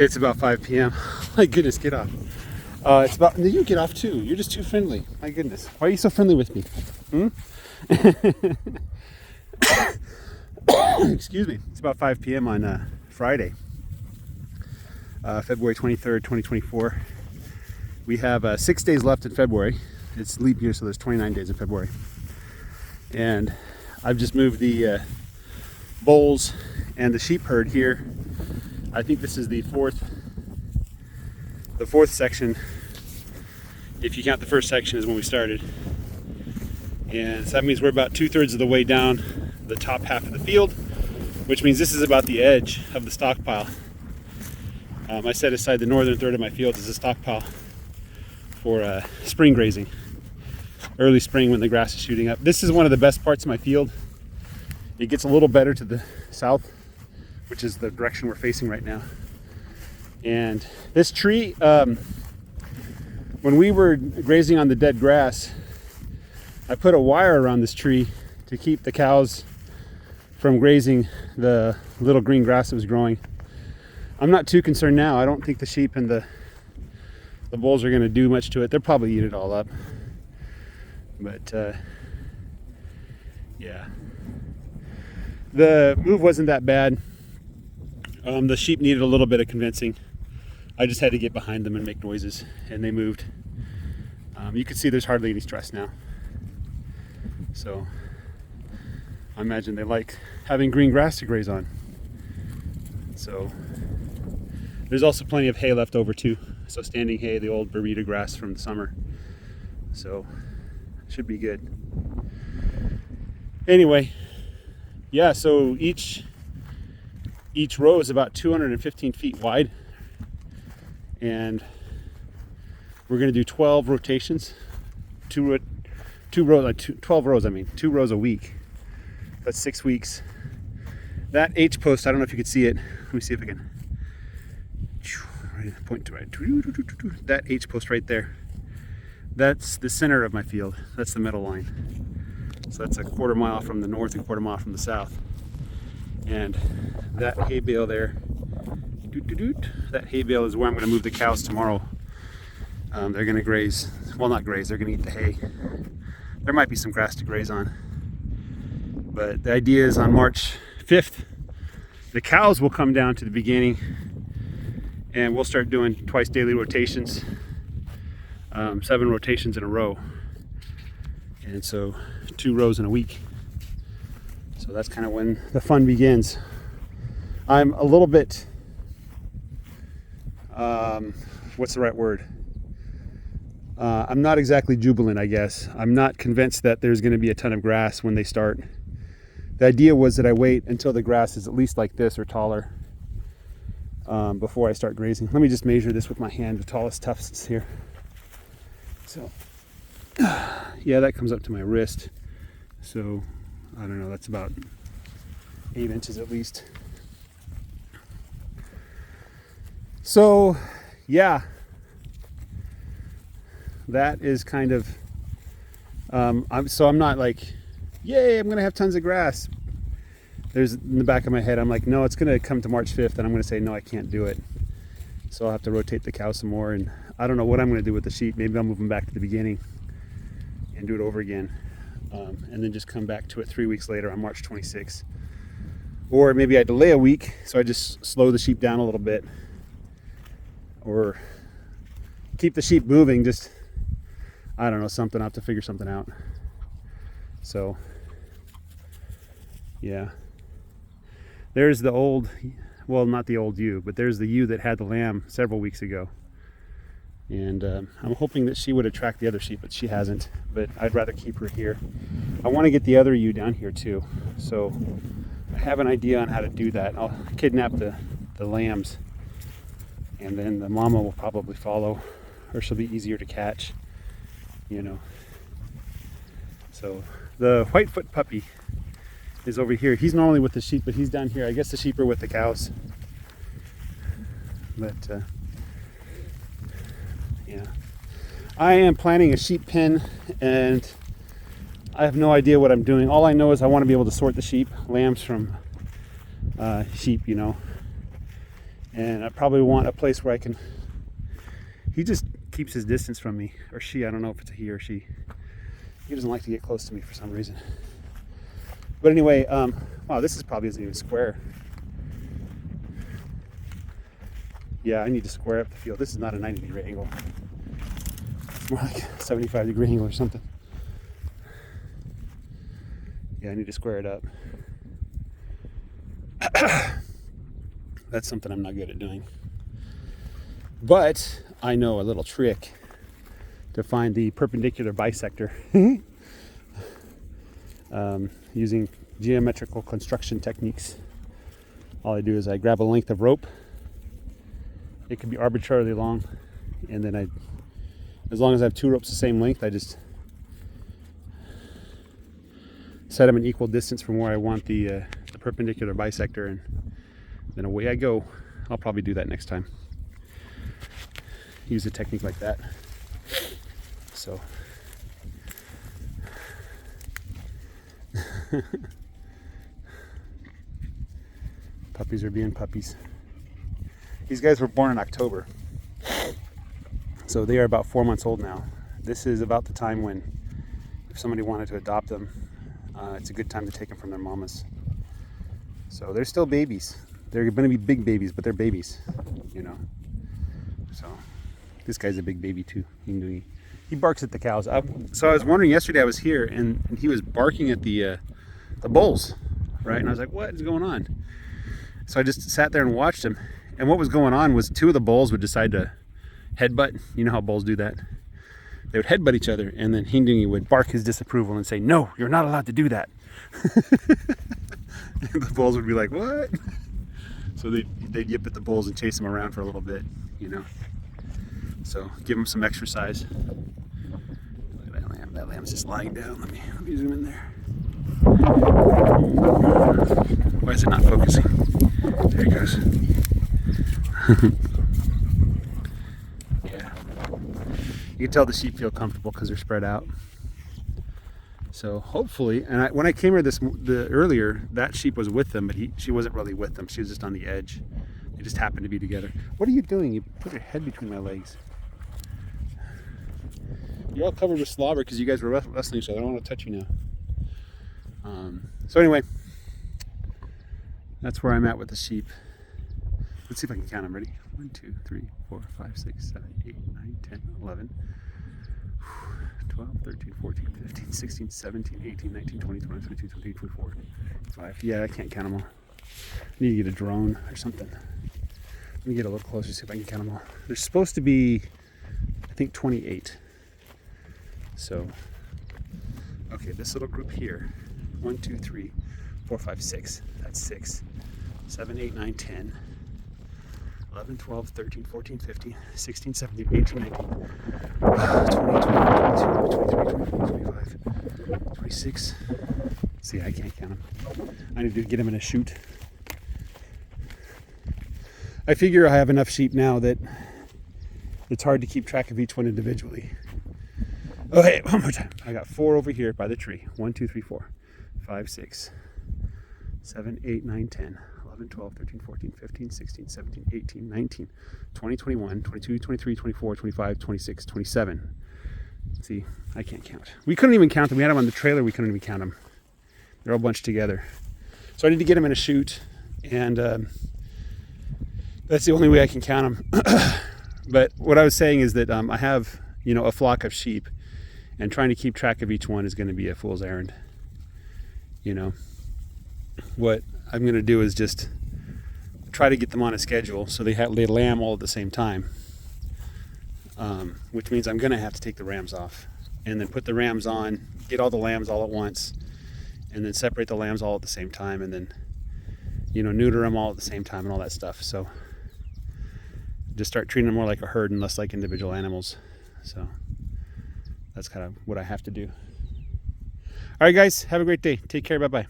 It's about 5 p.m. My goodness, get off. It's about, no, you get off too. You're just too friendly. My goodness. Why are you so friendly with me? Excuse me. It's about 5 p.m. on Friday, February 23rd, 2024. We have 6 days left in February. It's leap year, so there's 29 days in February. And I've just moved the bulls and the sheep herd here. I think this is the fourth section. If you count the first section is when we started. And so that means we're about 2/3 of the way down the top half of the field, which means this is about the edge of the stockpile. I set aside the northern third of my field as a stockpile for spring grazing, early spring when the grass is shooting up. This is one of the best parts of my field. It gets a little better to the south, which is the direction we're facing right now. And this tree, when we were grazing on the dead grass, I put a wire around this tree to keep the cows from grazing the little green grass that was growing. I'm not too concerned now. I don't think the sheep and the bulls are going to do much to it. They'll probably eat it all up. But yeah, the move wasn't that bad. The sheep needed a little bit of convincing. I just had to get behind them and make noises, and they moved. You can see there's hardly any stress now. So I imagine they like having green grass to graze on. So there's also plenty of hay left over too. So standing hay, the old burrito grass from the summer. So should be good. Anyway, yeah, so each row is about 215 feet wide, and we're going to do 12 rotations, 12 rows, 2 rows a week. That's 6 weeks. That H post, I don't know if you can see it. Let me see if I can point to right. That H post right there, that's the center of my field. That's the middle line. So that's a 1/4 mile from the north and 1/4 mile from the south. And that hay bale there, that hay bale is where I'm going to move the cows tomorrow. They're going to graze, well, not graze, they're going to eat the hay. There might be some grass to graze on. But the idea is on March 5th, the cows will come down to the beginning, and we'll start doing twice daily rotations, 7 rotations in a row. And so 2 rows in a week. So that's kind of when the fun begins. I'm a little bit, what's the right word? I'm not exactly jubilant, I guess. I'm not convinced that there's going to be a ton of grass when they start. The idea was that I wait until the grass is at least like this or taller before I start grazing. Let me just measure this with my hand, the tallest tufts here. So, yeah, that comes up to my wrist. So, I don't know, that's about 8 inches at least. So, yeah, that is kind of, I'm not like, yay, I'm gonna have tons of grass. There's in the back of my head, I'm like, no, it's gonna come to March 5th and I'm gonna say, no, I can't do it. So I'll have to rotate the cows some more, and I don't know what I'm gonna do with the sheep. Maybe I'll move them back to the beginning and do it over again. And then just come back to it 3 weeks later on March 26th. Or maybe I delay a week, so I just slow the sheep down a little bit. Or keep the sheep moving, just, I don't know, something. I'll have to figure something out. So, yeah. There's the old, well, not the old ewe, but there's the ewe that had the lamb several weeks ago. And I'm hoping that she would attract the other sheep, but she hasn't. But I'd rather keep her here. I want to get the other ewe down here too. So I have an idea on how to do that. I'll kidnap the lambs, and then the mama will probably follow, or she'll be easier to catch, you know. So the Whitefoot puppy is over here. He's normally with the sheep, but he's down here. I guess the sheep are with the cows. But yeah, I am planning a sheep pen, and I have no idea what I'm doing. All I know is I want to be able to sort the sheep, lambs from sheep, you know. And I probably want a place where I can, he just keeps his distance from me, or she, I don't know if it's a he or she. He doesn't like to get close to me for some reason. But anyway, wow, this is probably isn't even square. Yeah, I need to square up the field. This is not a 90-degree angle. It's more like a 75-degree angle or something. Yeah, I need to square it up. That's something I'm not good at doing. But I know a little trick to find the perpendicular bisector using geometrical construction techniques. All I do is I grab a length of rope. It can be arbitrarily long, and then as long as I have two ropes the same length, I just set them an equal distance from where I want the perpendicular bisector, and then away I go. I'll probably do that next time. Use a technique like that. So puppies are being puppies. These guys were born in October, so they are about 4 months old now. This is about the time when, if somebody wanted to adopt them, it's a good time to take them from their mamas. So they're still babies. They're going to be big babies, but they're babies, you know. So this guy's a big baby too. He barks at the cows. So I was wondering yesterday. I was here and he was barking at the bulls, right? And I was like, what is going on? So I just sat there and watched him. And what was going on was two of the bulls would decide to headbutt. You know how bulls do that? They would headbutt each other, and then Hindungi would bark his disapproval and say, "No, you're not allowed to do that." And the bulls would be like, "What?" So they'd yip at the bulls and chase them around for a little bit, you know. So give them some exercise. Look at that lamb. That lamb's just lying down. Let me zoom in there. Why is it not focusing? There it goes. Yeah, you can tell the sheep feel comfortable because they're spread out. So hopefully, and when I came here earlier, that sheep was with them, but she wasn't really with them. She was just on the edge. They just happened to be together. What are you doing? You put your head between my legs. You're all covered with slobber because you guys were wrestling each other. I don't want to touch you now. So anyway, that's where I'm at with the sheep. Let's see if I can count them. Ready? 1, 2, 3, 4, 5, 6, 7, 8, 9, 10, 11, 12, 13, 14, 15, 16, 17, 18, 19, 20, 21, 22, 23, 24, 25. Yeah, I can't count them all. I need to get a drone or something. Let me get a little closer, see if I can count them all. There's supposed to be, I think, 28. So, okay, this little group here. 1, 2, 3, 4, 5, 6. That's 6. 7, 8, 9, 10. 11, 12, 13, 14, 15, 16, 17, 18, 19, 20, 21, 22, 23, 24, 25, 26. See, I can't count them. I need to get them in a chute. I figure I have enough sheep now that it's hard to keep track of each one individually. Okay, one more time. I got 4 over here by the tree. 1, 2, 3, 4, 5, 6, 7, 8, 9, 10. 11, 12, 13, 14, 15, 16, 17, 18, 19, 20, 21, 22, 23, 24, 25, 26, 27. See, I can't count. We couldn't even count them. We had them on the trailer. We couldn't even count them. They're all bunched together. So I need to get them in a chute, and that's the only way I can count them. But what I was saying is that I have, a flock of sheep, and trying to keep track of each one is going to be a fool's errand. What I'm going to do is just try to get them on a schedule so they lamb all at the same time, which means I'm going to have to take the rams off and then put the rams on, get all the lambs all at once, and then separate the lambs all at the same time, and then neuter them all at the same time and all that stuff. So just start treating them more like a herd and less like individual animals. So that's kind of what I have to do. All right, guys, have a great day. Take care. Bye-bye.